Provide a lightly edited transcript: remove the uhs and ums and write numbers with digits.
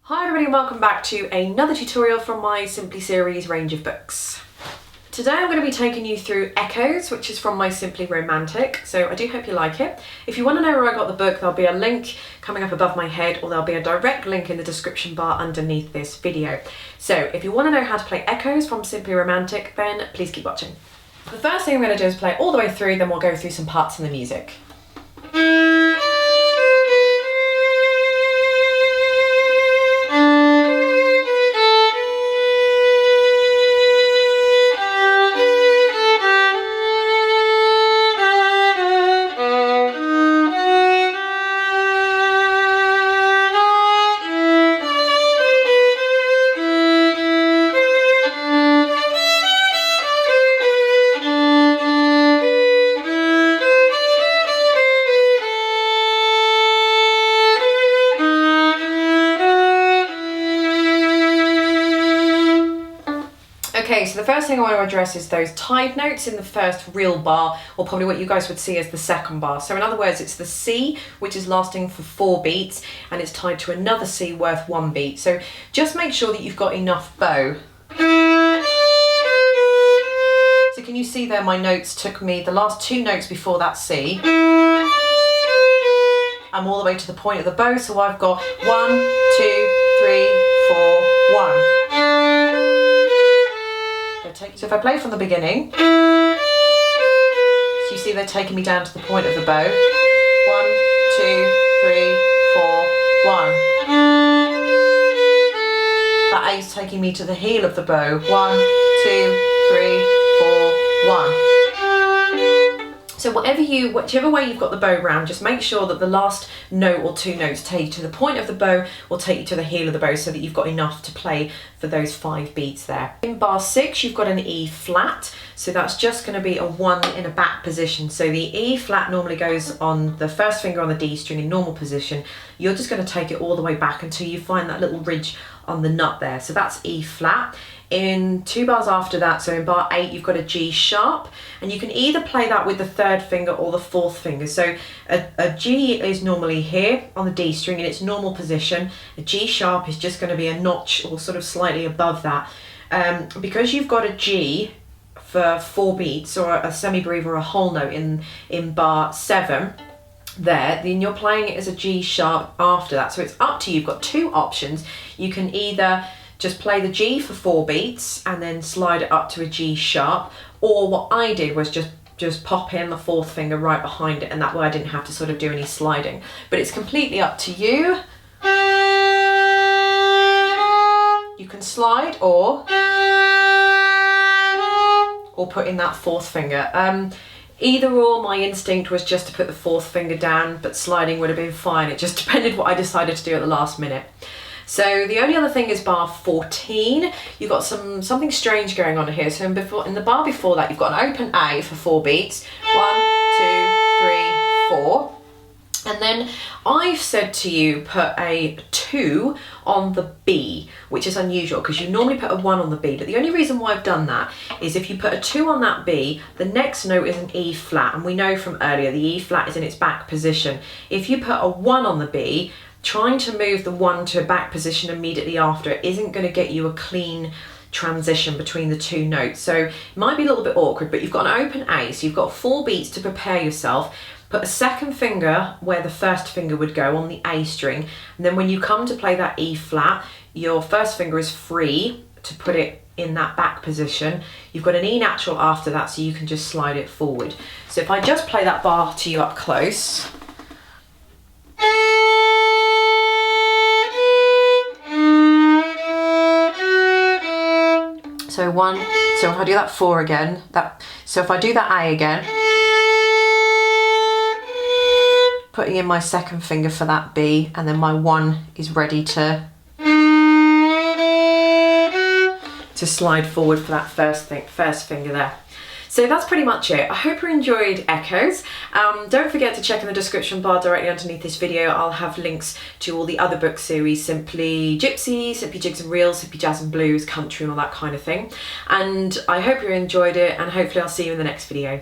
Hi everybody and welcome back to another tutorial from my Simply series range of books. Today I'm going to be taking you through Echoes, which is from my Simply Romantic, so I do hope you like it. If you want to know where I got the book, there'll be a link coming up above my head, or there'll be a direct link in the description bar underneath this video. So if you want to know how to play Echoes from Simply Romantic, then please keep watching. The first thing I'm going to do is play it all the way through, then we'll go through some parts in the music. Okay, so the first thing I want to address is those tied notes in the first real bar, or probably what you guys would see as the second bar. So in other words, it's the C, which is lasting for 4 beats, and it's tied to another C worth 1 beat. So just make sure that you've got enough bow. So can you see there, my notes took me the last 2 notes before that C. I'm all the way to the point of the bow, so I've got 1, 2, 3, 4, 1. So if I play from the beginning, so you see they're taking me down to the point of the bow. 1, 2, 3, 4, 1. That A is taking me to the heel of the bow. 1, 2, 3, 4, 1. So whichever way you've got the bow round, just make sure that the last note or 2 notes take you to the point of the bow or take you to the heel of the bow, so that you've got enough to play for those 5 beats there. In bar 6, you've got an E flat, so that's just going to be a 1 in a back position. So the E flat normally goes on the first finger on the D string in normal position. You're just going to take it all the way back until you find that little ridge on the nut there. So that's E flat. In 2 bars after that, so in bar 8, you've got a G sharp, and you can either play that with the 3rd finger or the 4th finger. So a G is normally here on the D string in its normal position. A G sharp is just going to be a notch or sort of slightly above that. Because you've got a G for 4 beats, or a semi-breve or a whole note in bar 7 there, then you're playing it as a G sharp after that. So it's up to you. You've got 2 options. You can either just play the G for 4 beats and then slide it up to a G sharp, or what I did was just pop in the 4th finger right behind it, and that way I didn't have to sort of do any sliding. But it's completely up to you. You can slide or put in that 4th finger. Either or, my instinct was just to put the 4th finger down, but sliding would have been fine. It just depended what I decided to do at the last minute. So the only other thing is bar 14. You've got something strange going on here. So in the bar before that, you've got an open A for 4 beats. 1, 2, 3, 4. And then I've said to you put a 2 on the B, which is unusual because you normally put a 1 on the B. But the only reason why I've done that is if you put a 2 on that B, the next note is an E flat. And we know from earlier the E flat is in its back position. If you put a 1 on the B, trying to move the 1 to a back position immediately after it isn't going to get you a clean transition between the 2 notes. So it might be a little bit awkward, but you've got an open A, so you've got 4 beats to prepare yourself. Put a 2nd finger where the 1st finger would go on the A string, and then when you come to play that E flat, your 1st finger is free to put it in that back position. You've got an E natural after that, so you can just slide it forward. So if I just play that bar to you up close. So if I do that 4 again, so if I do that A again, putting in my 2nd finger for that B, and then my 1 is ready to slide forward for that first finger there. So that's pretty much it. I hope you enjoyed Echoes. Don't forget to check in the description bar directly underneath this video. I'll have links to all the other book series, Simply Gypsy, Simply Jigs and Reels, Simply Jazz and Blues, Country and all that kind of thing. And I hope you enjoyed it, and hopefully I'll see you in the next video.